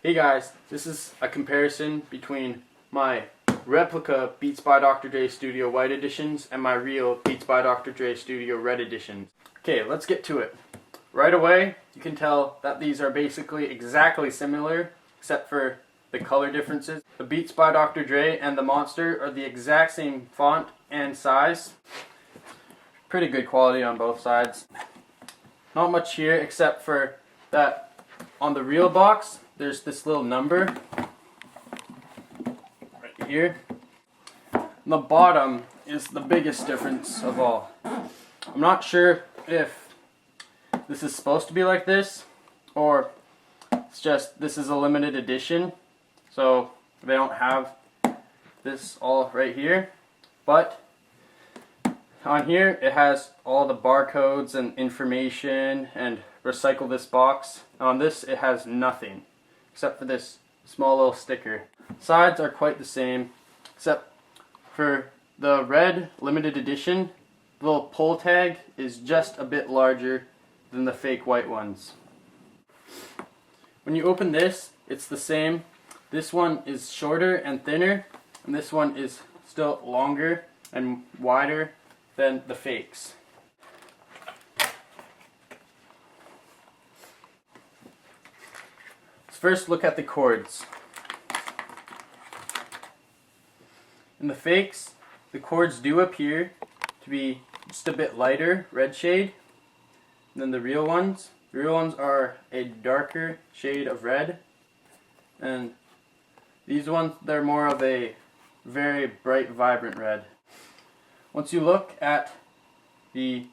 Hey guys, this is a comparison between my replica Beats by Dr. Dre Studio White editions and my real Beats by Dr. Dre Studio Red editions. Okay, let's get to it. Right away, you can tell that these are basically exactly similar, except for the color differences. The Beats by Dr. Dre and the Monster are the exact same font and size. Pretty good quality on both sides. Not much here except for that on the real box, there's this little number right here. And the bottom is the biggest difference of all. I'm not sure if this is supposed to be like this or it's just this is a limited edition, so they don't have this all right here, but on here it has all the barcodes and information and recycle this box. On this it has nothing except for this small little sticker. Sides are quite the same except for the red limited edition. The little pull tag is just a bit larger than the fake white ones. When you open this, it's the same. This one is shorter and thinner, and this one is still longer and wider than the fakes. Let's first look at the cords. In the fakes, the cords do appear to be just a bit lighter red shade than the real ones. The real ones are a darker shade of red, and these ones, they're more of a very bright, vibrant red. Once you look at the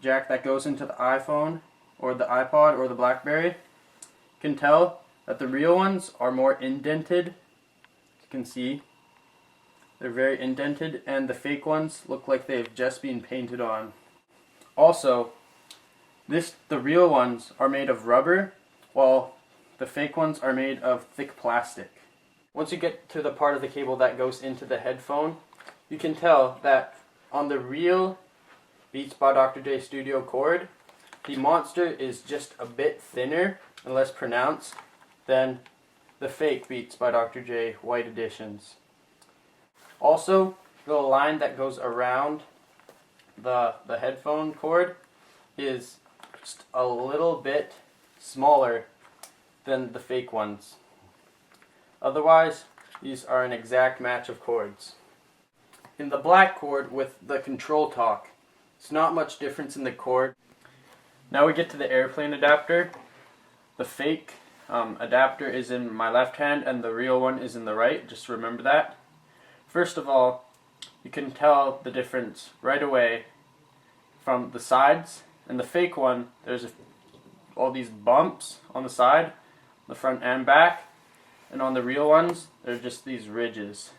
jack that goes into the iPhone or the iPod or the BlackBerry, you can tell that the real ones are more indented. As you can see, they're very indented, and the fake ones look like they've just been painted on. Also, the real ones are made of rubber, while the fake ones are made of thick plastic. Once you get to the part of the cable that goes into the headphone, you can tell that on the real Beats by Dr. Dre Studio cord, the Monster is just a bit thinner and less pronounced than the fake Beats by Dr. Dre white editions. Also, the line that goes around the headphone cord is just a little bit smaller than the fake ones. Otherwise, these are an exact match of cords. In the black cord with the control talk, it's not much difference in the cord. Now we get to the airplane adapter. The fake adapter is in my left hand and the real one is in the right, just remember that. First of all, you can tell the difference right away from the sides. And the fake one, there's all these bumps on the side, the front and back. And on the real ones, there's just these ridges.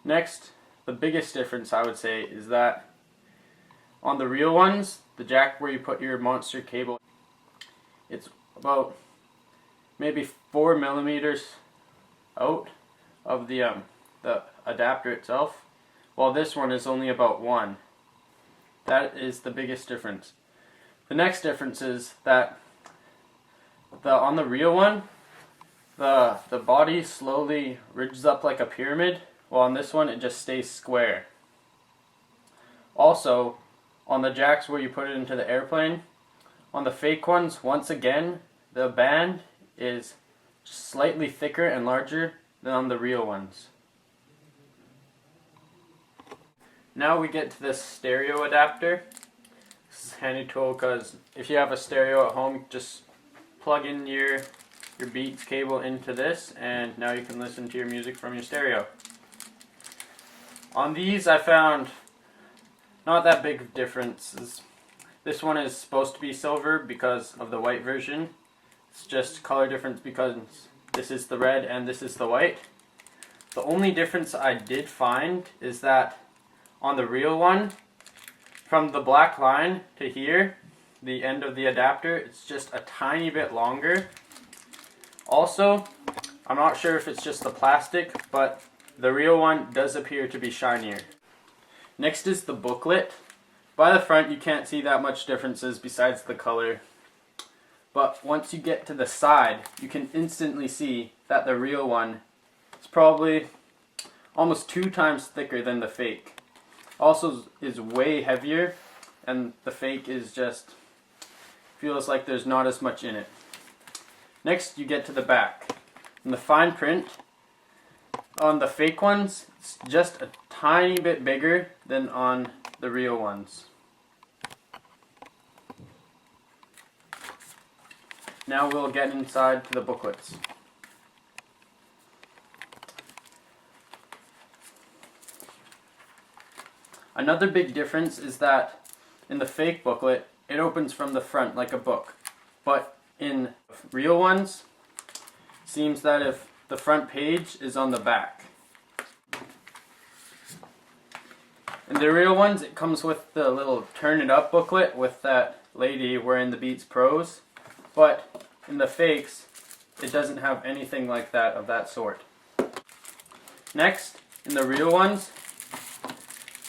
Next, the biggest difference I would say is that on the real ones, the jack where you put your Monster cable, it's about maybe 4 millimeters out of the adapter itself, while this one is only about 1. That is the biggest difference. The next difference is that on the real one, the body slowly ridges up like a pyramid, while on this one it just stays square. Also, on the jacks where you put it into the airplane, on the fake ones, once again, the band is slightly thicker and larger than on the real ones. Now we get to this stereo adapter. This is a handy tool because if you have a stereo at home, just plug in your Beats cable into this and now you can listen to your music from your stereo. On these I found not that big of differences. This one is supposed to be silver because of the white version. It's just color difference because this is the red and this is the white. The only difference I did find is that on the real one, from the black line to here, the end of the adapter, it's just a tiny bit longer. Also, I'm not sure if it's just the plastic, but the real one does appear to be shinier. Next is the booklet. By the front, you can't see that much differences besides the color. But once you get to the side, you can instantly see that the real one is probably almost 2 times thicker than the fake. Also is way heavier, and the fake is just feels like there's not as much in it. Next, you get to the back. In the fine print, on the fake ones, it's just a tiny bit bigger than on the real ones. Now we'll get inside to the booklets. Another big difference is that in the fake booklet, it opens from the front like a book. But in real ones, it seems that if the front page is on the back. In the real ones, it comes with the little turn it up booklet with that lady wearing the Beats Pros. But in the fakes, it doesn't have anything like that of that sort. Next, in the real ones,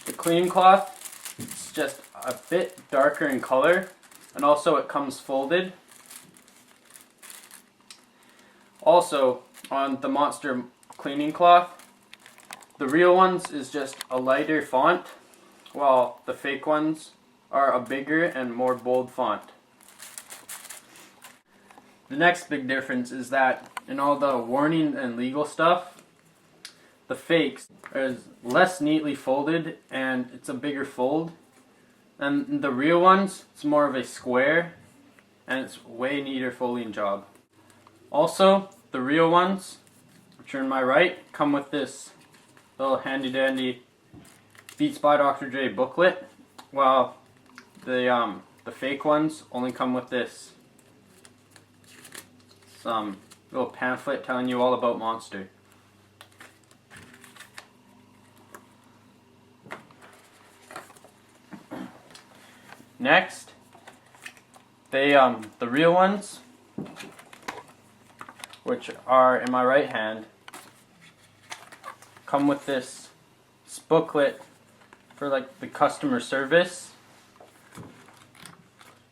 the cleaning cloth, it's just a bit darker in color, and also it comes folded. Also, on the Monster cleaning cloth, the real ones is just a lighter font, while the fake ones are a bigger and more bold font. The next big difference is that in all the warning and legal stuff, the fakes are less neatly folded and it's a bigger fold. And the real ones, it's more of a square and it's way neater folding job. Also, the real ones, which are in my right, come with this little handy dandy Beats by Dr. Dre booklet, while the fake ones only come with this some little pamphlet telling you all about Monster. Next, the real ones, which are in my right hand, come with this booklet for like the customer service.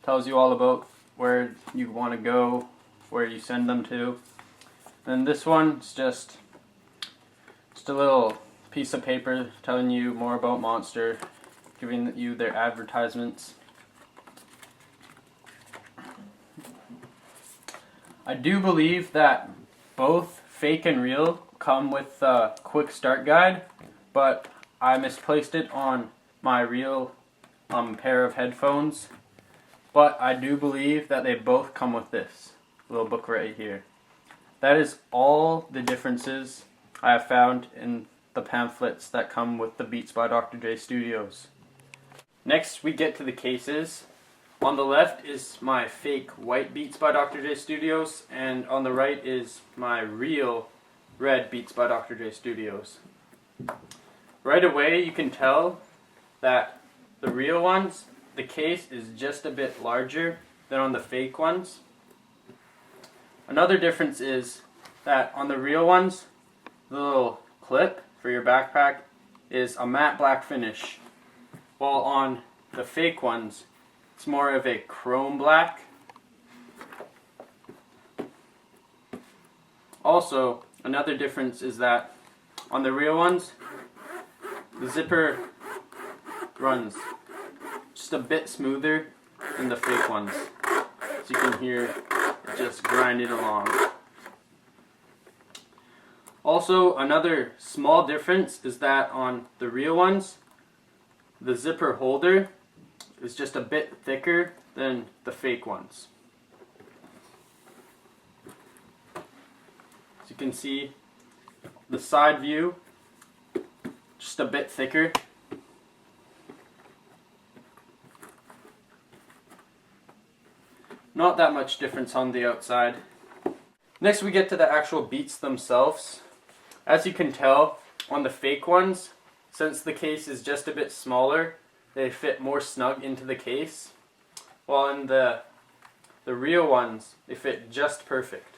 Tells you all about where you want to go, where you send them to. And this one's just a little piece of paper telling you more about Monster, giving you their advertisements. I do believe that both fake and real come with a quick start guide, but I misplaced it on my real pair of headphones. But I do believe that they both come with this little book right here. That is all the differences I have found in the pamphlets that come with the Beats by Dr. Dre Studios. Next, we get to the cases. On the left is my fake white Beats by Dr. Dre Studios, and on the right is my real red Beats by Dr. Dre Studios. Right away you can tell that the real ones, the case is just a bit larger than on the fake ones. Another difference is that on the real ones, the little clip for your backpack is a matte black finish, while on the fake ones, it's more of a chrome black. Also, another difference is that on the real ones, the zipper runs just a bit smoother than the fake ones. As you can hear, it just grinding along. Also, another small difference is that on the real ones, the zipper holder is just a bit thicker than the fake ones. As you can see, the side view, just a bit thicker. Not that much difference on the outside. Next we get to the actual beats themselves. As you can tell, on the fake ones, since the case is just a bit smaller, they fit more snug into the case, while in the real ones, they fit just perfect.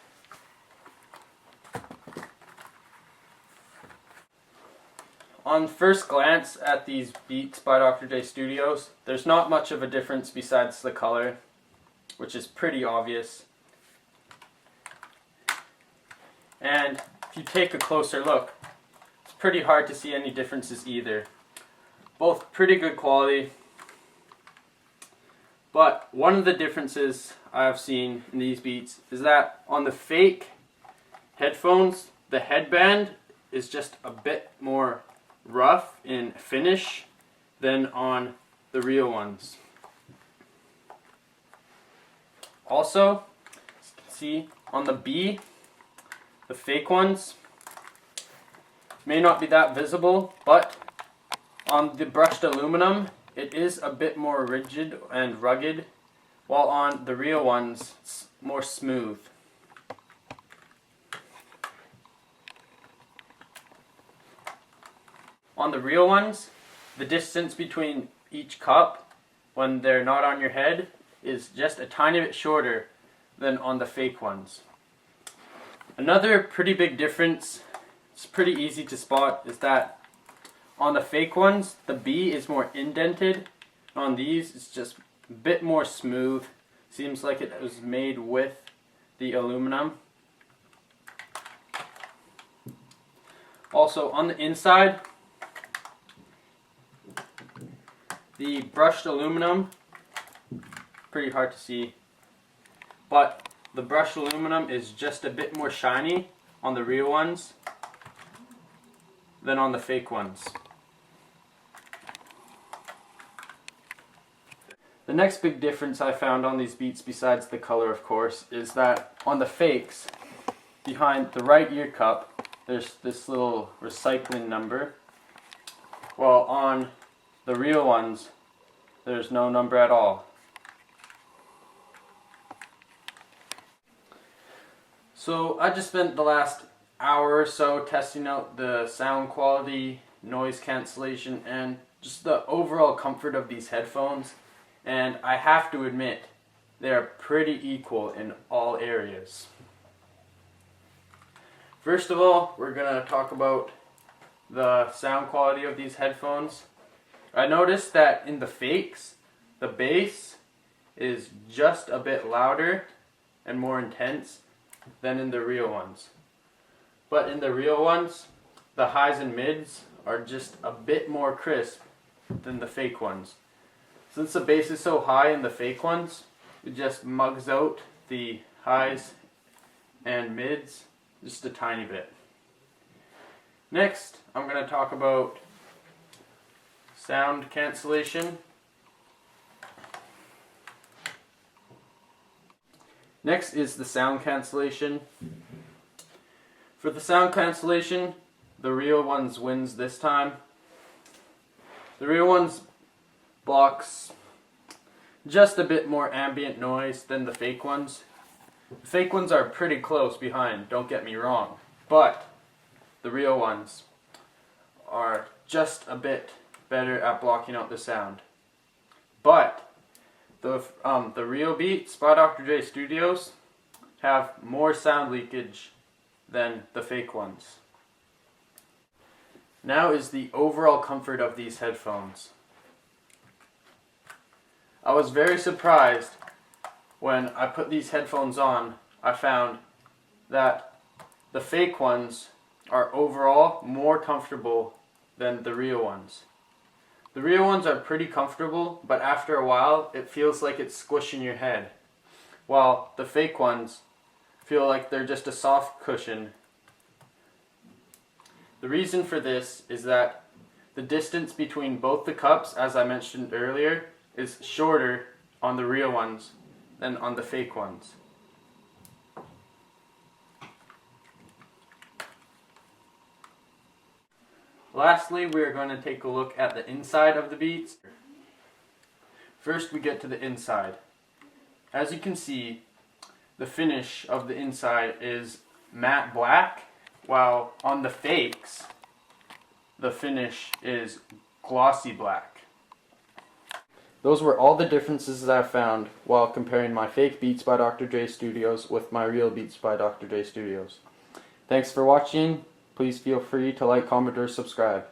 On first glance at these Beats by Dr. Dre Studios, there's not much of a difference besides the color. which is pretty obvious. And if you take a closer look, it's pretty hard to see any differences either. Both pretty good quality. But one of the differences I've seen in these Beats is that on the fake headphones, the headband is just a bit more rough in finish than on the real ones. Also, as you can see on the B, the fake ones may not be that visible, but on the brushed aluminum, it is a bit more rigid and rugged, while on the real ones, it's more smooth. On the real ones, the distance between each cup, when they're not on your head, is just a tiny bit shorter than on the fake ones. Another pretty big difference, it's pretty easy to spot, is that on the fake ones, the B is more indented. On these, it's just a bit more smooth. Seems like it was made with the aluminum. Also, on the inside, the brushed aluminum, pretty hard to see, but the brushed aluminum is just a bit more shiny on the real ones than on the fake ones. The next big difference I found on these Beats, besides the color of course, is that on the fakes, behind the right ear cup, there's this little recycling number, while on the real ones, there's no number at all. So I just spent the last hour or so testing out the sound quality, noise cancellation, and just the overall comfort of these headphones. And I have to admit, they're pretty equal in all areas. First of all, we're going to talk about the sound quality of these headphones. I noticed that in the fakes, the bass is just a bit louder and more intense than in the real ones. But in the real ones, the highs and mids are just a bit more crisp than the fake ones. Since the bass is so high in the fake ones, it just mugs out the highs and mids just a tiny bit. Next, I'm going to talk about sound cancellation. Next is the sound cancellation. For the sound cancellation, the real ones wins this time. The real ones blocks just a bit more ambient noise than the fake ones. The fake ones are pretty close behind, don't get me wrong, but the real ones are just a bit better at blocking out the sound. But the real Beats by Dr. Dre Studios have more sound leakage than the fake ones. Now is the overall comfort of these headphones. I was very surprised when I put these headphones on. I found that the fake ones are overall more comfortable than the real ones. The real ones are pretty comfortable, but after a while it feels like it's squishing your head, while the fake ones feel like they're just a soft cushion. The reason for this is that the distance between both the cups, as I mentioned earlier, is shorter on the real ones than on the fake ones. Lastly, we are going to take a look at the inside of the Beats. First, we get to the inside. As you can see, the finish of the inside is matte black, while on the fakes, the finish is glossy black. Those were all the differences that I found while comparing my fake Beats by Dr. Dre Studios with my real Beats by Dr. Dre Studios. Thanks for watching. Please feel free to like, comment, or subscribe.